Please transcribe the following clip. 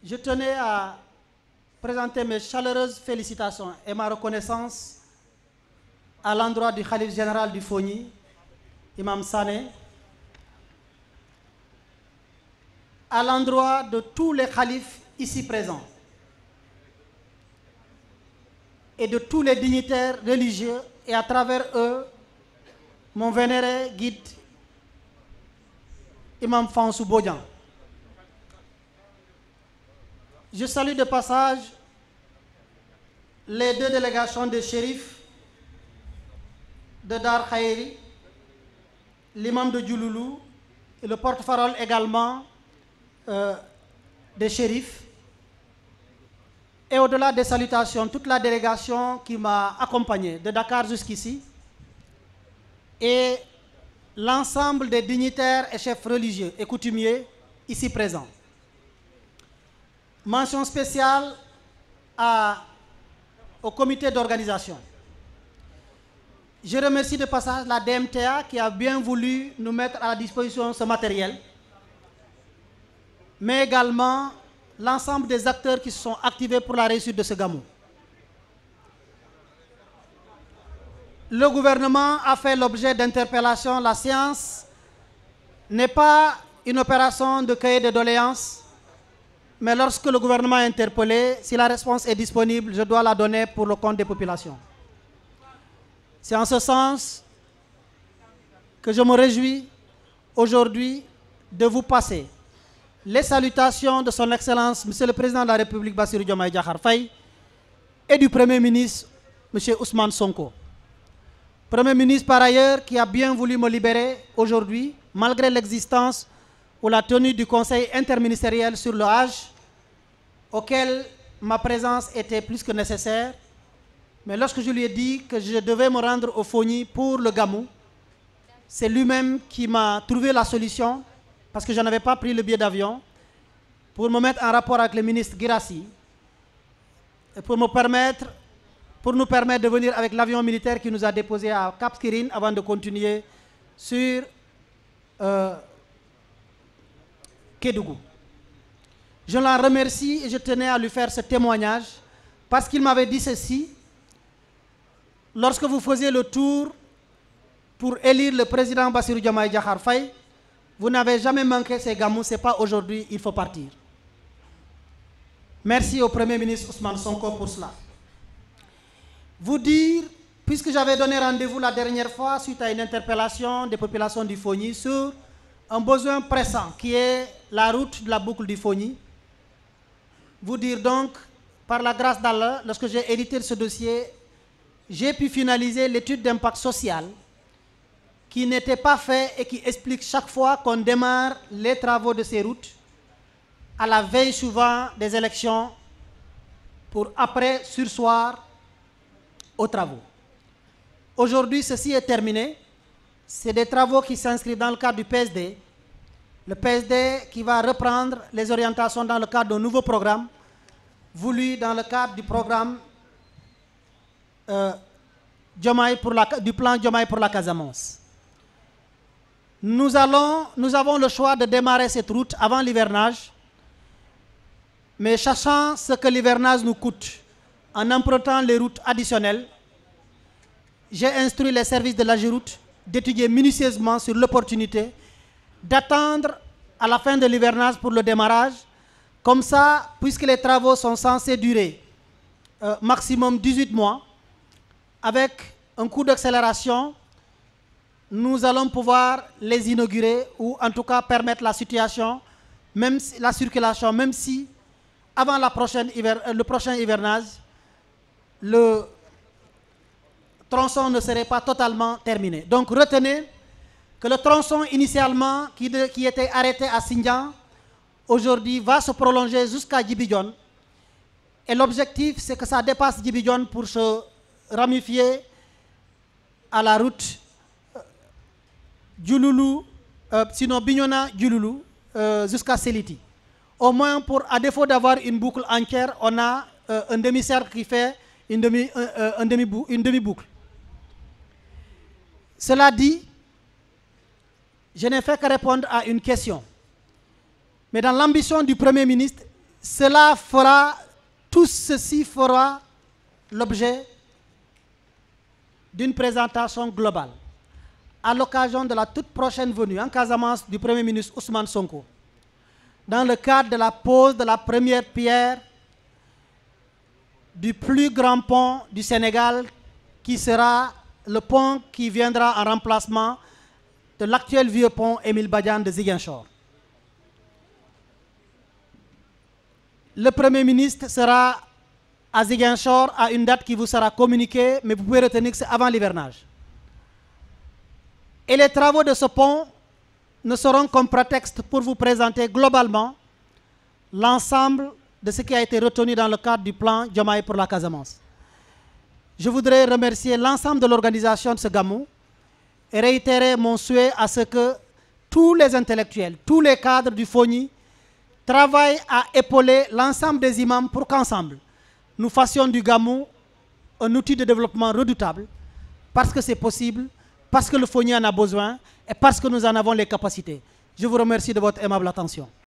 Je tenais à présenter mes chaleureuses félicitations et ma reconnaissance à l'endroit du Khalife général du Fogny, Imam Sané, à l'endroit de tous les khalifes ici présents et de tous les dignitaires religieux et à travers eux, mon vénéré guide Imam Fansou Bodian. Je salue de passage les deux délégations des shérifs de Dar Khairi, l'imam de Djouloulou et le porte-parole également des shérifs. Et au-delà des salutations, toute la délégation qui m'a accompagné de Dakar jusqu'ici et l'ensemble des dignitaires et chefs religieux et coutumiers ici présents. Mention spéciale au comité d'organisation. Je remercie de passage la DMTA qui a bien voulu nous mettre à la disposition ce matériel, mais également l'ensemble des acteurs qui se sont activés pour la réussite de ce gamou. Le gouvernement a fait l'objet d'interpellations. La séance n'est pas une opération de cahier de doléances, mais lorsque le gouvernement est interpellé, si la réponse est disponible, je dois la donner pour le compte des populations. C'est en ce sens que je me réjouis aujourd'hui de vous passer les salutations de son Excellence, Monsieur le Président de la République, Bassirou Diomaye Diakhar Faye, et du Premier ministre, Monsieur Ousmane Sonko. Premier ministre, par ailleurs, qui a bien voulu me libérer aujourd'hui, malgré l'existence ou la tenue du Conseil interministériel sur le Hajj, auquel ma présence était plus que nécessaire. Mais lorsque je lui ai dit que je devais me rendre au Fogny pour le gamou, c'est lui-même qui m'a trouvé la solution, parce que je n'avais pas pris le billet d'avion, pour me mettre en rapport avec le ministre Guirassy, et pour nous permettre de venir avec l'avion militaire qui nous a déposé à Cap Skirring avant de continuer sur Kédougou. Je l'en remercie et je tenais à lui faire ce témoignage parce qu'il m'avait dit ceci: lorsque vous faisiez le tour pour élire le président Bassirou Diomaye Diakhar Faye, vous n'avez jamais manqué ces gamous, ce n'est pas aujourd'hui, il faut partir. Merci au Premier ministre Ousmane Sonko pour cela. Vous dire, puisque j'avais donné rendez-vous la dernière fois suite à une interpellation des populations du Fogny sur un besoin pressant qui est la route de la boucle du Fogny, vous dire donc, par la grâce d'Allah, lorsque j'ai édité ce dossier, j'ai pu finaliser l'étude d'impact social qui n'était pas fait et qui explique chaque fois qu'on démarre les travaux de ces routes à la veille souvent des élections pour après sursoir aux travaux. Aujourd'hui, ceci est terminé. C'est des travaux qui s'inscrivent dans le cadre du PSD. Le PSD qui va reprendre les orientations dans le cadre d'un nouveau programme voulu dans le cadre du programme du plan Diomaye pour la Casamance. Nous avons le choix de démarrer cette route avant l'hivernage, mais sachant ce que l'hivernage nous coûte en empruntant les routes additionnelles, j'ai instruit les services de l'AGEROUTE d'étudier minutieusement sur l'opportunité d'attendre à la fin de l'hivernage pour le démarrage. Comme ça, puisque les travaux sont censés durer maximum 18 mois, avec un coup d'accélération, nous allons pouvoir les inaugurer ou en tout cas permettre la situation, même si, la circulation, même si avant le prochain hivernage, le tronçon ne serait pas totalement terminé. Donc retenez que le tronçon initialement qui était arrêté à Sindian, aujourd'hui va se prolonger jusqu'à Djibidione. Et l'objectif, c'est que ça dépasse Djibidione pour se ramifier à la route Djouloulou, sinon Bignona-Djouloulou, jusqu'à Seliti. Au moins, à défaut d'avoir une boucle entière, on a un demi-cercle qui fait une demi-boucle. Cela dit, je n'ai fait que répondre à une question. Mais dans l'ambition du Premier ministre, tout ceci fera l'objet d'une présentation globale à l'occasion de la toute prochaine venue en Casamance du Premier ministre Ousmane Sonko, dans le cadre de la pose de la première pierre du plus grand pont du Sénégal, qui sera le pont qui viendra en remplacement de l'actuel vieux pont Émile Badiane de Ziguinchor. Le Premier ministre sera à Ziguinchor à une date qui vous sera communiquée, mais vous pouvez retenir que c'est avant l'hivernage. Et les travaux de ce pont ne seront comme prétexte pour vous présenter globalement l'ensemble de ce qui a été retenu dans le cadre du plan Diomaye pour la Casamance. Je voudrais remercier l'ensemble de l'organisation de ce Gamou et réitérer mon souhait à ce que tous les intellectuels, tous les cadres du FONI travaillent à épauler l'ensemble des imams pour qu'ensemble, nous fassions du Gamou un outil de développement redoutable, parce que c'est possible, parce que le FONI en a besoin et parce que nous en avons les capacités. Je vous remercie de votre aimable attention.